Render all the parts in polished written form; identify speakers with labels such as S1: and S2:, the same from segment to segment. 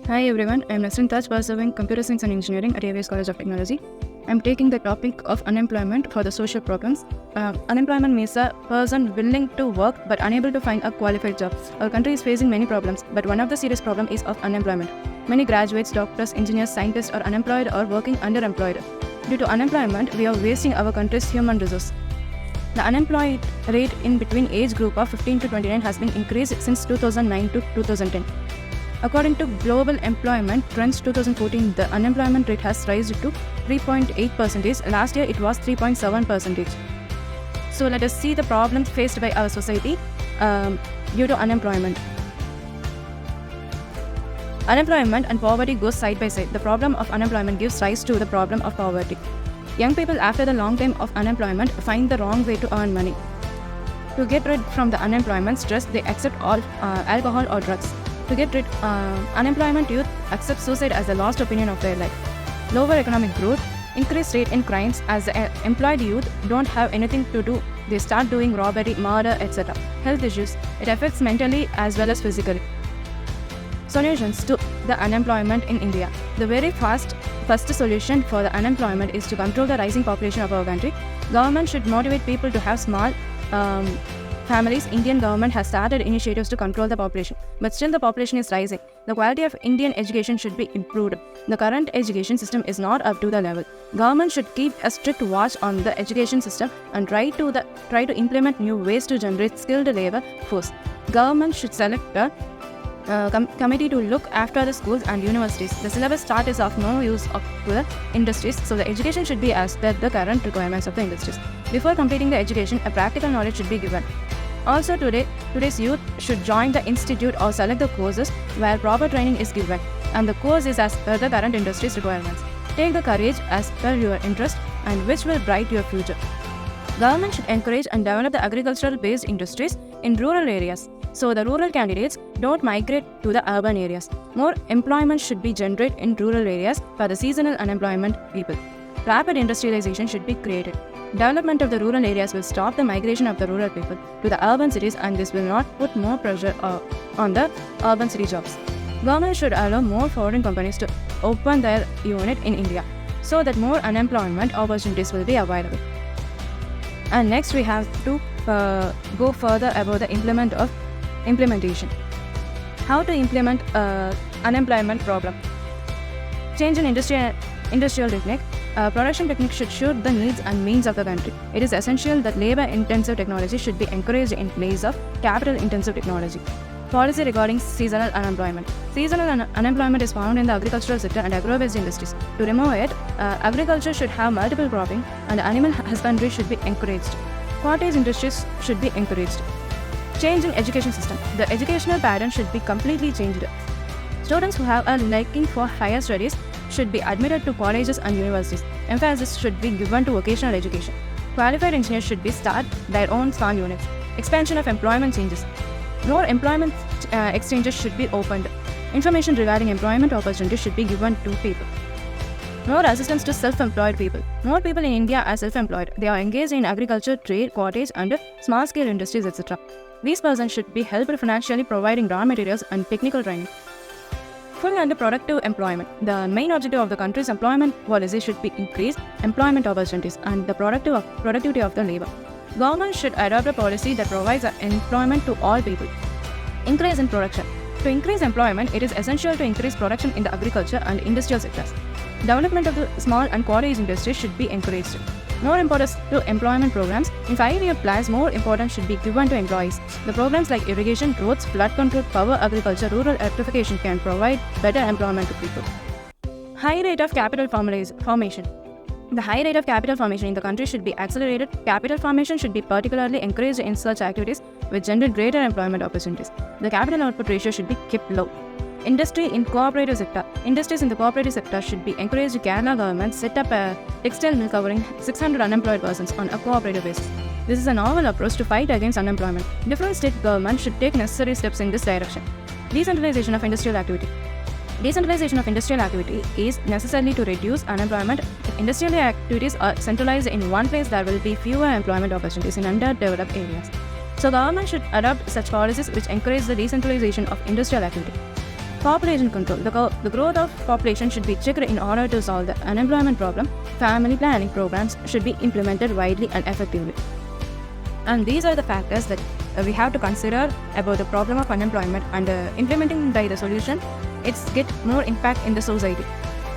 S1: Hi everyone, I am Nasrin Taj, pursuing Computer Science and Engineering at AVS College of Technology. I am taking the topic of unemployment for the social problems. Unemployment means a person willing to work but unable to find a qualified job. Our country is facing many problems, but one of the serious problems is of unemployment. Many graduates, doctors, engineers, scientists are unemployed or working underemployed. Due to unemployment, we are wasting our country's human resource. The unemployed rate in between age group of 15 to 29 has been increased since 2009 to 2010. According to Global Employment Trends 2014, the unemployment rate has risen to 3.8%. Last year, it was 3.7%. So let us see the problems faced by our society due to unemployment. Unemployment and poverty go side by side. The problem of unemployment gives rise to the problem of poverty. Young people, after the long time of unemployment, find the wrong way to earn money. To get rid from the unemployment stress, they accept all alcohol or drugs. To get rid, unemployment youth accept suicide as the last opinion of their life. Lower economic growth, increased rate in crimes as the employed youth don't have anything to do. They start doing robbery, murder, etc. Health issues, it affects mentally as well as physically. Solutions to the unemployment in India. The very first solution for the unemployment is to control the rising population of our country. Government should motivate people to have small families. Indian government has started initiatives to control the population, but still the population is rising. The quality of Indian education should be improved. The current education system is not up to the level. Government should keep a strict watch on the education system and try to implement new ways to generate skilled labor force. Government should select a committee to look after the schools and universities. The syllabus chart is of no use to the industries, so the education should be as per the current requirements of the industries. Before completing the education, a practical knowledge should be given. Also today's youth should join the institute or select the courses where proper training is given and the course is as per the current industry's requirements. Take the courage as per your interest and which will bright your future. Government should encourage and develop the agricultural based industries in rural areas, so the rural candidates don't migrate to the urban areas. More employment should be generated in rural areas for the seasonal unemployment people. Rapid industrialization should be created. Development of the rural areas will stop the migration of the rural people to the urban cities, and this will not put more pressure on the urban city jobs. Government should allow more foreign companies to open their unit in India so that more unemployment opportunities will be available. And next we have to go further about the implementation. How to implement unemployment problem. Change in industrial technique. Production technique should suit the needs and means of the country. It is essential that labor-intensive technology should be encouraged in place of capital-intensive technology. Policy regarding seasonal unemployment. Seasonal unemployment is found in the agricultural sector and agro-based industries. To remove it, agriculture should have multiple cropping and animal husbandry should be encouraged. Cottage industries should be encouraged. Change in education system. The educational pattern should be completely changed. Students who have a liking for higher studies should be admitted to colleges and universities. Emphasis should be given to vocational education. Qualified engineers should be start their own small units. Expansion of employment changes. More employment exchanges should be opened. Information regarding employment opportunities should be given to people. More assistance to self-employed people. More people in India are self-employed. They are engaged in agriculture, trade, cottage and small-scale industries, etc. These persons should be helped financially, providing raw materials and technical training. Full and productive employment. The main objective of the country's employment policy should be increased employment opportunities and the productivity of the labor. Government should adopt a policy that provides employment to all people. Increase in production. To increase employment, it is essential to increase production in the agriculture and industrial sectors. Development of the small and cottage industries should be encouraged. More importance to employment programs. In 5-year plans, more importance should be given to employees. The programs like irrigation, roads, flood control, power, agriculture, rural electrification can provide better employment to people. High rate of capital formation. The high rate of capital formation in the country should be accelerated. Capital formation should be particularly encouraged in such activities which generate greater employment opportunities. The capital output ratio should be kept low. Industries in the cooperative sector should be encouraged. Kerala government set up a textile mill covering 600 unemployed persons on a cooperative basis. This is a novel approach to fight against unemployment. Different state governments should take necessary steps in this direction. Decentralization of industrial activity. Decentralization of industrial activity is necessary to reduce unemployment. If industrial activities are centralized in one place, there will be fewer employment opportunities in underdeveloped areas. So government should adopt such policies which encourage the decentralization of industrial activity. Population control. The growth of population should be checked in order to solve the unemployment problem. Family planning programs should be implemented widely and effectively. And these are the factors that we have to consider about the problem of unemployment, and implementing the solution, it's get more impact in the society.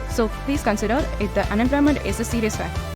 S1: So please consider if the unemployment is a serious fact.